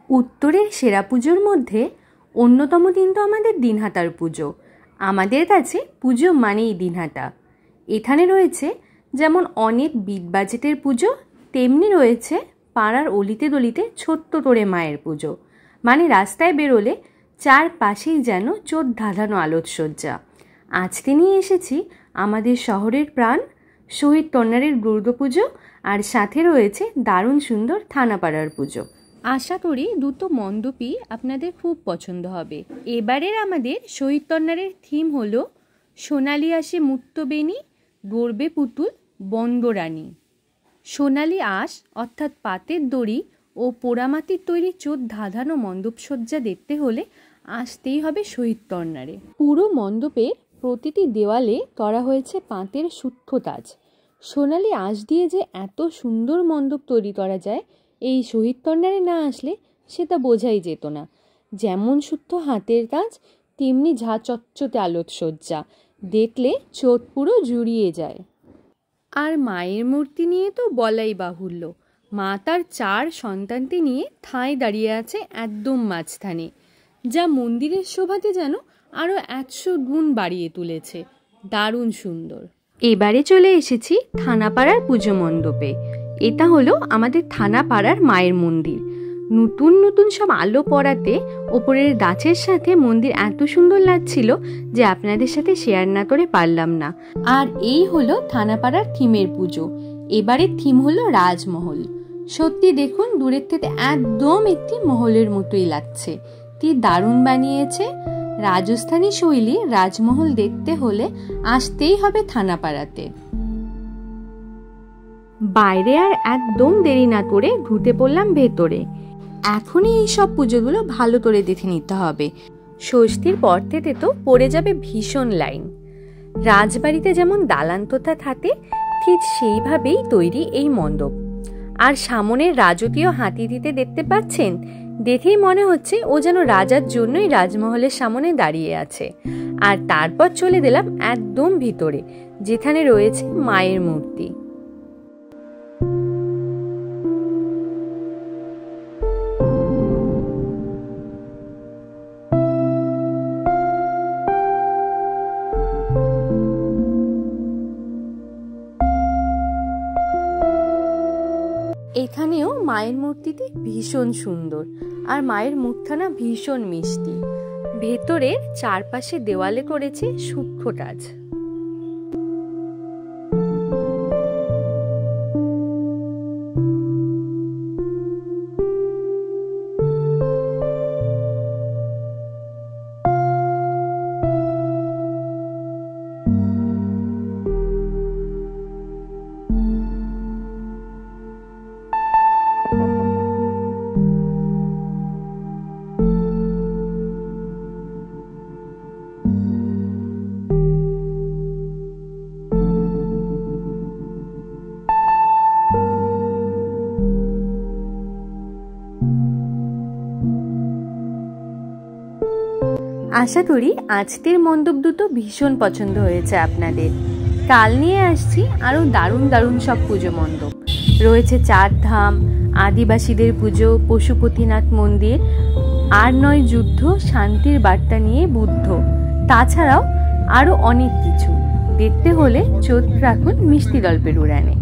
উত্তরের সেরা পুজোর মধ্যে অন্যতম কিন্তু আমাদের দিনহাটার পুজো। আমাদের কাছে পুজো মানেই দিনহাটা। এখানে রয়েছে যেমন অনেক বিগ বাজেটের পুজো, তেমনি রয়েছে পাড়ার অলিতে গলিতে ছোট্ট করে মায়ের পুজো। মানে রাস্তায় বেরোলে চারপাশেই যেন চোখ ধাঁধানো আলোকসজ্জা। আজকে নিয়ে এসেছি আমাদের শহরের প্রাণ শহীদ তন্নারের দুর্গাপুজো, আর সাথে রয়েছে দারুণ সুন্দর থানাপাড়ার পুজো। আশা করি দুটো মণ্ডপই আপনাদের খুব পছন্দ হবে। এবারের আমাদের শহীদ তন্নারের থিম হলো সোনালি আসে মুক্তবেণী, গর্বে পুতুল বন্দরানী। সোনালি আঁশ অর্থাৎ পাতের দড়ি ও পোড়ামাটির তৈরি চোখ ধাঁধানো মণ্ডপসজ্জা দেখতে হলে আসতেই হবে শহীদ তন্নারে। পুরো মণ্ডপের প্রতিটি দেওয়ালে করা হয়েছে পাতের সূক্ষ্ম কাজ। সোনালি আঁশ দিয়ে যে এত সুন্দর মণ্ডপ তৈরি করা যায়, এই শহীদ তন্নারে না আসলে সেটা বোঝাই যেত না। যেমন শুদ্ধ হাতের কাজ, তেমনি ঝা চচ্চতে আলোকসজ্জা, দেখলে চোখ পুরো জুড়িয়ে যায়। আর মায়ের মূর্তি নিয়ে তো বলাই বাহুল্য। মা তার 4 সন্তানকে নিয়ে ঠাঁই দাঁড়িয়ে আছে একদম মাঝখানে, যা মন্দিরের শোভাতে যেন আরও 100 গুণ বাড়িয়ে তুলেছে। দারুণ সুন্দর। এবারে চলে এসেছি থানাপাড়ার পুজো মণ্ডপে। এটা হলো আমাদের থানাপাড়ার মায়ের মন্দির। নতুন নতুন সব আলো পড়াতে ওপরের গাছের সাথে মন্দির এত সুন্দর লাগছিল যে আপনাদের সাথে শেয়ার না করে পারলাম না। আর এই হলো থানাপাড়ার থিমের পুজো। এবারের থিম হলো রাজমহল। সত্যি দেখুন, দূরের থেকে একদম একটি মহলের মতোই লাগছে। কি দারুণ বানিয়েছে। রাজস্থানী শৈলীর রাজমহল দেখতে হলে আসতেই হবে থানাপাড়াতে। বাইরে আর একদম দেরি না করে ঢুকে পড়লাম ভেতরে। এখনই এই সব পুজোগুলো ভালো করে দেখে নিতে হবে। ষষ্ঠীর পর থেকে তো পড়ে যাবে ভীষণ লাইন। রাজবাড়িতে যেমন দালানতোতা থাকে, ঠিক সেইভাবেই তৈরি এই মণ্ডপ। আর সামনের রাজকীয় হাতিটিতে দেখতে পাচ্ছেন, দেখেই মনে হচ্ছে ও যেন রাজার জন্যই রাজমহলের সামনে দাঁড়িয়ে আছে। আর তারপর চলে দিলাম একদম ভিতরে, যেখানে রয়েছে মায়ের মূর্তি। এখানেও মায়ের মূর্তিটি ভীষণ সুন্দর, আর মায়ের মুখখানা ভীষণ মিষ্টি। ভেতরের চারপাশে দেওয়ালে করেছে সূক্ষ্ম কাজ। আশা করি আজকের মণ্ডপ দুটো ভীষণ পছন্দ হয়েছে আপনাদের। কাল নিয়ে আসছি আরও দারুণ দারুণ সব পুজো মণ্ডপ। রয়েছে 4 ধাম, আদিবাসীদের পুজো, পশুপতিনাথ মন্দির, আর 9 যুদ্ধ, শান্তির বার্তা নিয়ে বুদ্ধ, তাছাড়াও আরও অনেক কিছু। দেখতে হলে চোখ রাখুন মিষ্টি গল্পের উড়ানে।